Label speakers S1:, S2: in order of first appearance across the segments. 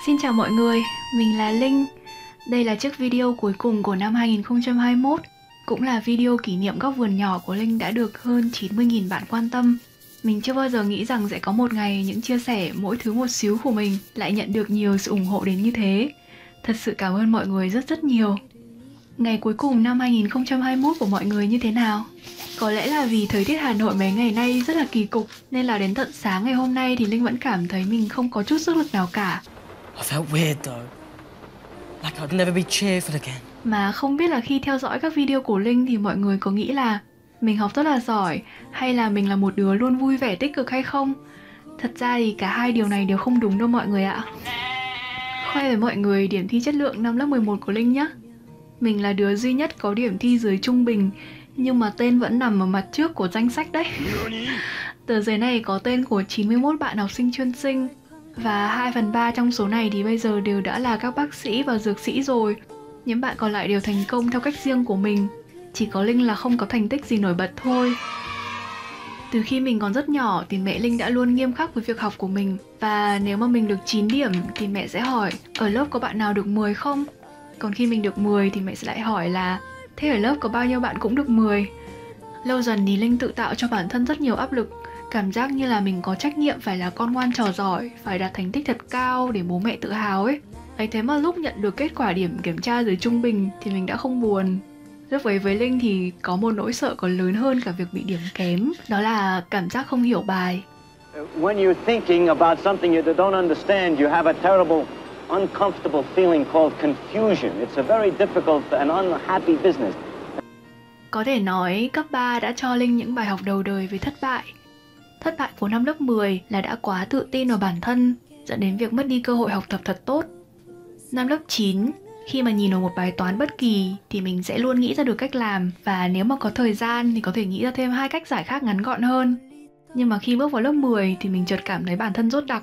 S1: Xin chào mọi người, mình là Linh. Đây là chiếc video cuối cùng của năm 2021, cũng là video kỷ niệm góc vườn nhỏ của Linh đã được hơn 90.000 bạn quan tâm. Mình chưa bao giờ nghĩ rằng sẽ có một ngày những chia sẻ mỗi thứ một xíu của mình lại nhận được nhiều sự ủng hộ đến như thế. Thật sự cảm ơn mọi người rất nhiều. Ngày cuối cùng năm 2021 của mọi người như thế nào? Có lẽ là vì thời tiết Hà Nội mấy ngày nay rất là kỳ cục, nên là đến tận sáng ngày hôm nay thì Linh vẫn cảm thấy mình không có chút sức lực nào cả.
S2: I felt weird though. Like I'd never be cheerful again.
S1: Mà không biết là khi theo dõi các video của Linh thì mọi người có nghĩ là mình học rất là giỏi hay là mình là một đứa luôn vui vẻ tích cực hay không? Thật ra thì cả hai điều này đều không đúng đâu mọi người ạ. Khoe với mọi người điểm thi chất lượng năm lớp 11 của Linh nhé. Mình là đứa duy nhất có điểm thi dưới trung bình, nhưng mà tên vẫn nằm ở mặt trước của danh sách đấy. Tờ giấy này có tên của 91 bạn học sinh chuyên sinh, và 2/3 trong số này thì bây giờ đều đã là các bác sĩ và dược sĩ rồi. Những bạn còn lại đều thành công theo cách riêng của mình. Chỉ có Linh là không có thành tích gì nổi bật thôi. Từ khi mình còn rất nhỏ thì mẹ Linh đã luôn nghiêm khắc với việc học của mình. Và nếu mà mình được 9 điểm thì mẹ sẽ hỏi ở lớp có bạn nào được 10 không? Còn khi mình được 10 thì mẹ sẽ lại hỏi là thế ở lớp có bao nhiêu bạn cũng được 10? Lâu dần thì Linh tự tạo cho bản thân rất nhiều áp lực. Cảm giác như là mình có trách nhiệm phải là con ngoan trò giỏi, phải đạt thành tích thật cao để bố mẹ tự hào ấy. Ấy thế mà lúc nhận được kết quả điểm kiểm tra dưới trung bình thì mình đã không buồn. Lúc ấy với Linh thì có một nỗi sợ còn lớn hơn cả việc bị điểm kém, đó là cảm giác không hiểu bài.
S3: When you're thinking about something you don't understand, you have a terrible, uncomfortable feeling called confusion. It's a very difficult and unhappy business.
S1: Có thể nói cấp 3 đã cho Linh những bài học đầu đời về thất bại. Thất bại của năm lớp 10 là đã quá tự tin vào bản thân, dẫn đến việc mất đi cơ hội học tập thật tốt. Năm lớp 9, khi mà nhìn vào một bài toán bất kỳ thì mình sẽ luôn nghĩ ra được cách làm, và nếu mà có thời gian thì có thể nghĩ ra thêm 2 cách giải khác ngắn gọn hơn. Nhưng mà khi bước vào lớp 10 thì mình chợt cảm thấy bản thân dốt đặc.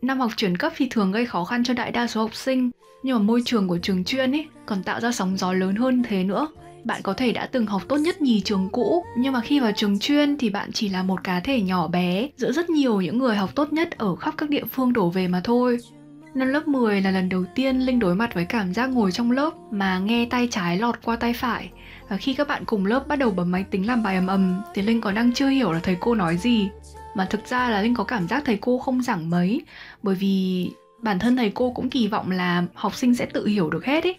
S1: Năm học chuyển cấp thì thường gây khó khăn cho đại đa số học sinh, nhưng mà môi trường của trường chuyên ấy còn tạo ra sóng gió lớn hơn thế nữa. Bạn có thể đã từng học tốt nhất nhì trường cũ, nhưng mà khi vào trường chuyên thì bạn chỉ là một cá thể nhỏ bé giữa rất nhiều những người học tốt nhất ở khắp các địa phương đổ về mà thôi. Năm lớp 10 là lần đầu tiên Linh đối mặt với cảm giác ngồi trong lớp mà nghe tay trái lọt qua tay phải. Và khi các bạn cùng lớp bắt đầu bấm máy tính làm bài ầm ầm thì Linh còn đang chưa hiểu là thầy cô nói gì. Mà thực ra là Linh có cảm giác thầy cô không giảng mấy, bởi vì bản thân thầy cô cũng kỳ vọng là học sinh sẽ tự hiểu được hết ấy.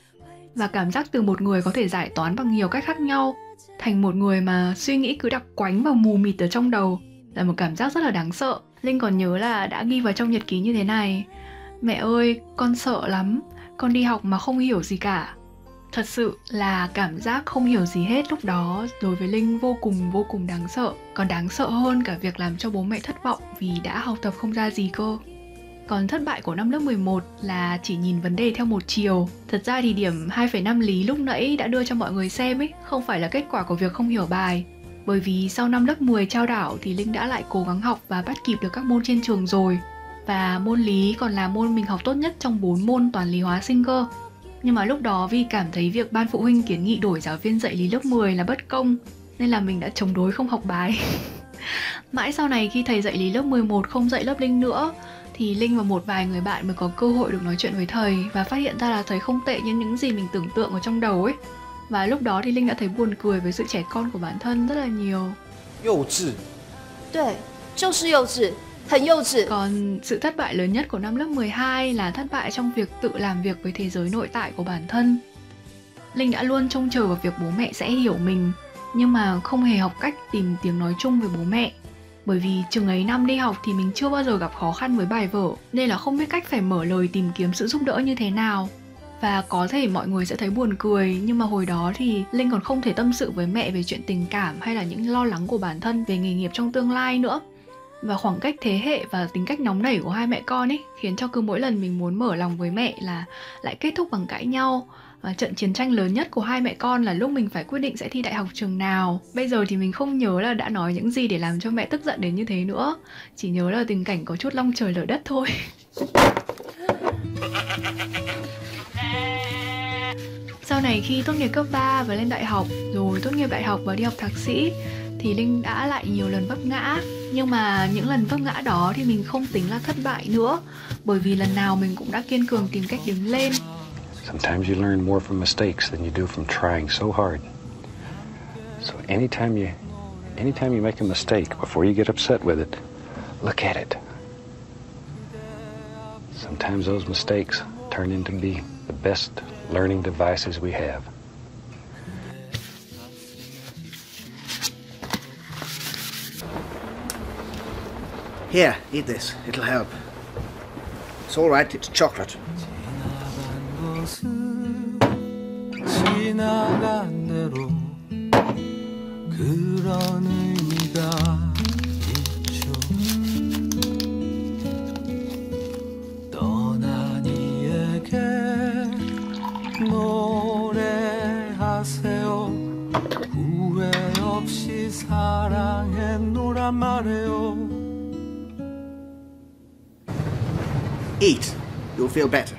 S1: Và cảm giác từ một người có thể giải toán bằng nhiều cách khác nhau thành một người mà suy nghĩ cứ đặc quánh và mù mịt ở trong đầu là một cảm giác rất là đáng sợ. Linh còn nhớ là đã ghi vào trong nhật ký như thế này: mẹ ơi, con sợ lắm, con đi học mà không hiểu gì cả. Thật sự là cảm giác không hiểu gì hết lúc đó đối với Linh vô cùng đáng sợ. Còn đáng sợ hơn cả việc làm cho bố mẹ thất vọng vì đã học tập không ra gì cơ. Còn thất bại của năm lớp 11 là chỉ nhìn vấn đề theo một chiều. Thật ra thì điểm 2,5 lý lúc nãy đã đưa cho mọi người xem ấy không phải là kết quả của việc không hiểu bài. Bởi vì sau năm lớp 10 trao đảo thì Linh đã lại cố gắng học và bắt kịp được các môn trên trường rồi. Và môn lý còn là môn mình học tốt nhất trong 4 môn toán lý hóa sinh cơ. Nhưng mà lúc đó vì cảm thấy việc ban phụ huynh kiến nghị đổi giáo viên dạy lý lớp 10 là bất công, nên là mình đã chống đối không học bài. Mãi sau này khi thầy dạy lý lớp 11 không dạy lớp Linh nữa thì Linh và một vài người bạn mới có cơ hội được nói chuyện với thầy và phát hiện ra là thầy không tệ như những gì mình tưởng tượng ở trong đầu ấy. Và lúc đó thì Linh đã thấy buồn cười với sự trẻ con của bản thân rất là nhiều.
S2: 幼稚。
S4: 对，就是幼稚，很幼稚。
S1: Còn sự thất bại lớn nhất của năm lớp 12 là thất bại trong việc tự làm việc với thế giới nội tại của bản thân. Linh đã luôn trông chờ vào việc bố mẹ sẽ hiểu mình, nhưng mà không hề học cách tìm tiếng nói chung với bố mẹ. Bởi vì chừng ấy năm đi học thì mình chưa bao giờ gặp khó khăn với bài vở, nên là không biết cách phải mở lời tìm kiếm sự giúp đỡ như thế nào. Và có thể mọi người sẽ thấy buồn cười, nhưng mà hồi đó thì Linh còn không thể tâm sự với mẹ về chuyện tình cảm hay là những lo lắng của bản thân về nghề nghiệp trong tương lai nữa. Và khoảng cách thế hệ và tính cách nóng nảy của hai mẹ con ấy khiến cho cứ mỗi lần mình muốn mở lòng với mẹ là lại kết thúc bằng cãi nhau. Và trận chiến tranh lớn nhất của hai mẹ con là lúc mình phải quyết định sẽ thi đại học trường nào. Bây giờ thì mình không nhớ là đã nói những gì để làm cho mẹ tức giận đến như thế nữa. Chỉ nhớ là tình cảnh có chút long trời lở đất thôi. Sau này khi tốt nghiệp cấp 3 và lên đại học, rồi tốt nghiệp đại học và đi học thạc sĩ, thì Linh đã lại nhiều lần vấp ngã. Nhưng mà những lần vấp ngã đó thì mình không tính là thất bại nữa, bởi vì lần nào mình cũng đã kiên cường tìm cách đứng lên.
S5: Sometimes you learn more from mistakes than you do from trying so hard. So anytime you make a mistake, before you get upset with it, look at it. Sometimes those mistakes turn into be the best learning devices we have.
S6: Here, eat this. It'll help. It's all right, it's chocolate.
S7: 지나간 대로 그런 의미가 있죠. 떠난 이에게 노래하세요. 후회 없이 사랑했노란 말해요.
S6: Eat. You'll feel better.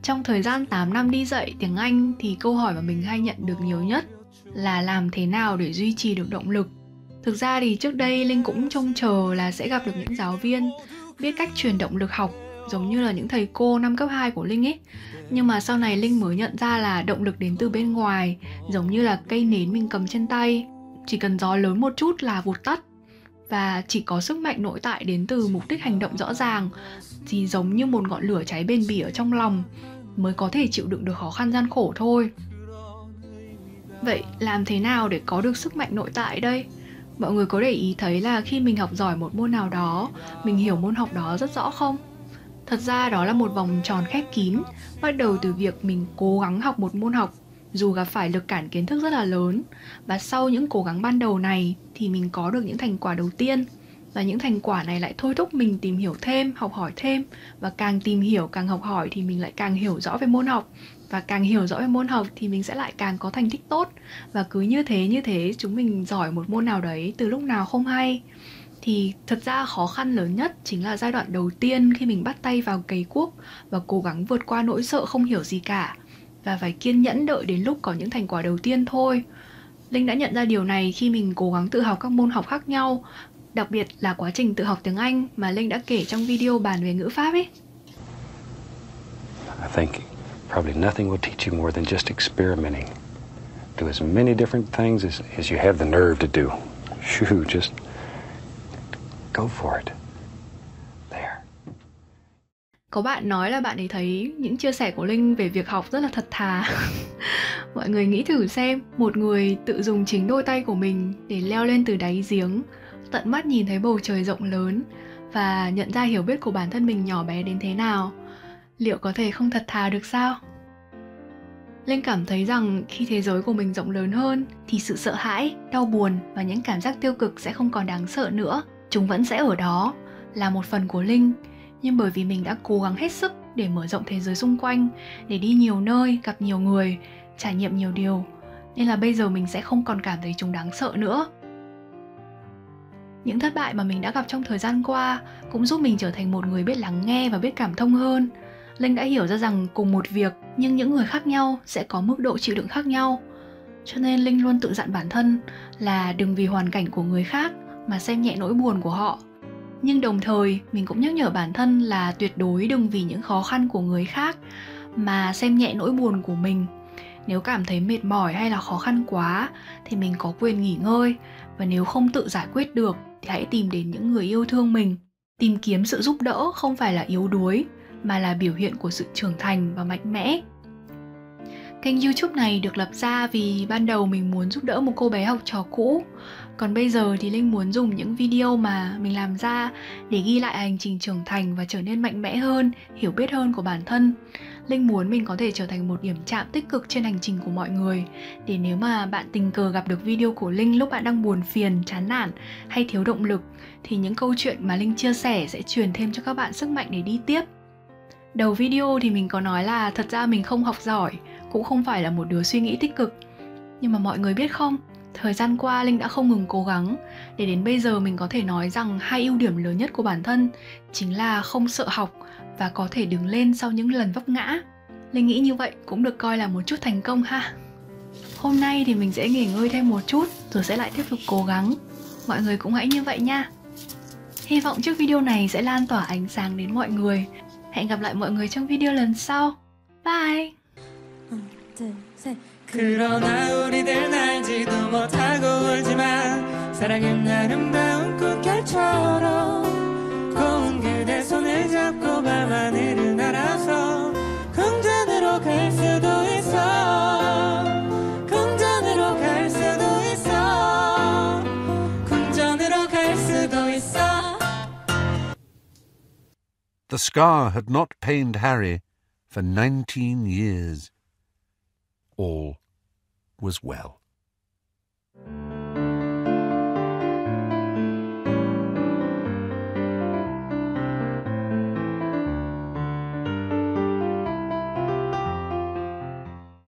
S1: Trong thời gian 8 năm đi dạy tiếng Anh thì câu hỏi mà mình hay nhận được nhiều nhất là làm thế nào để duy trì được động lực. Thực ra thì trước đây Linh cũng trông chờ là sẽ gặp được những giáo viên biết cách truyền động lực học, giống như là những thầy cô năm cấp 2 của Linh ấy. Nhưng mà sau này Linh mới nhận ra là động lực đến từ bên ngoài, giống như là cây nến mình cầm trên tay, chỉ cần gió lớn một chút là vụt tắt. Và chỉ có sức mạnh nội tại đến từ mục đích hành động rõ ràng, thì giống như một ngọn lửa cháy bền bỉ ở trong lòng, mới có thể chịu đựng được khó khăn gian khổ thôi. Vậy làm thế nào để có được sức mạnh nội tại đây? Mọi người có để ý thấy là khi mình học giỏi một môn nào đó, mình hiểu môn học đó rất rõ không? Thật ra đó là một vòng tròn khép kín, bắt đầu từ việc mình cố gắng học một môn học dù gặp phải lực cản kiến thức rất là lớn. Và sau những cố gắng ban đầu này thì mình có được những thành quả đầu tiên. Và những thành quả này lại thôi thúc mình tìm hiểu thêm, học hỏi thêm. Và càng tìm hiểu, càng học hỏi thì mình lại càng hiểu rõ về môn học. Và càng hiểu rõ về môn học thì mình sẽ lại càng có thành tích tốt. Và cứ như thế chúng mình giỏi một môn nào đấy từ lúc nào không hay. Thì thật ra khó khăn lớn nhất chính là giai đoạn đầu tiên khi mình bắt tay vào cày cuốc và cố gắng vượt qua nỗi sợ không hiểu gì cả. Và phải kiên nhẫn đợi đến lúc có những thành quả đầu tiên thôi. Linh đã nhận ra điều này khi mình cố gắng tự học các môn học khác nhau, đặc biệt là quá trình tự học tiếng Anh mà Linh đã kể trong video bàn về ngữ pháp ấy.
S5: I think probably nothing will teach you more than just experimenting. Do as many different things as you have the nerve to do. Shoo, just go for it. There.
S1: Có bạn nói là bạn ấy thấy những chia sẻ của Linh về việc học rất là thật thà. Mọi người nghĩ thử xem, một người tự dùng chính đôi tay của mình để leo lên từ đáy giếng, tận mắt nhìn thấy bầu trời rộng lớn và nhận ra hiểu biết của bản thân mình nhỏ bé đến thế nào, liệu có thể không thật thà được sao? Linh cảm thấy rằng khi thế giới của mình rộng lớn hơn thì sự sợ hãi, đau buồn và những cảm giác tiêu cực sẽ không còn đáng sợ nữa. Chúng vẫn sẽ ở đó, là một phần của Linh. Nhưng bởi vì mình đã cố gắng hết sức để mở rộng thế giới xung quanh, để đi nhiều nơi, gặp nhiều người, trải nghiệm nhiều điều, nên là bây giờ mình sẽ không còn cảm thấy chúng đáng sợ nữa. Những thất bại mà mình đã gặp trong thời gian qua cũng giúp mình trở thành một người biết lắng nghe và biết cảm thông hơn. Linh đã hiểu ra rằng cùng một việc nhưng những người khác nhau sẽ có mức độ chịu đựng khác nhau. Cho nên Linh luôn tự dặn bản thân là đừng vì hoàn cảnh của người khác mà xem nhẹ nỗi buồn của họ. Nhưng đồng thời mình cũng nhắc nhở bản thân là tuyệt đối đừng vì những khó khăn của người khác mà xem nhẹ nỗi buồn của mình. Nếu cảm thấy mệt mỏi hay là khó khăn quá thì mình có quyền nghỉ ngơi. Và nếu không tự giải quyết được thì hãy tìm đến những người yêu thương mình. Tìm kiếm sự giúp đỡ không phải là yếu đuối, mà là biểu hiện của sự trưởng thành và mạnh mẽ. Kênh YouTube này được lập ra vì ban đầu mình muốn giúp đỡ một cô bé học trò cũ. Còn bây giờ thì Linh muốn dùng những video mà mình làm ra để ghi lại hành trình trưởng thành và trở nên mạnh mẽ hơn, hiểu biết hơn của bản thân. Linh muốn mình có thể trở thành một điểm chạm tích cực trên hành trình của mọi người, để nếu mà bạn tình cờ gặp được video của Linh lúc bạn đang buồn phiền, chán nản hay thiếu động lực, thì những câu chuyện mà Linh chia sẻ sẽ truyền thêm cho các bạn sức mạnh để đi tiếp. Đầu video thì mình có nói là thật ra mình không học giỏi, cũng không phải là một đứa suy nghĩ tích cực. Nhưng mà mọi người biết không, thời gian qua Linh đã không ngừng cố gắng để đến bây giờ mình có thể nói rằng 2 ưu điểm lớn nhất của bản thân chính là không sợ học và có thể đứng lên sau những lần vấp ngã. Linh nghĩ như vậy cũng được coi là một chút thành công ha. Hôm nay thì mình sẽ nghỉ ngơi thêm một chút rồi sẽ lại tiếp tục cố gắng. Mọi người cũng hãy như vậy nha. Hy vọng chiếc video này sẽ lan tỏa ánh sáng đến mọi người. Hẹn gặp lại mọi người trong video lần sau. Bye!
S7: 그러나 우리들 알지도 못하고 울지만 사랑은 아름다운 꽃결처럼 고운 그대 손을 잡고 밤하늘을 날아서 궁전으로 갈 수도 있어 궁전으로 갈 수도 있어 궁전으로 갈 수도 있어.
S8: The scar had not pained Harry for 19 years. All was well.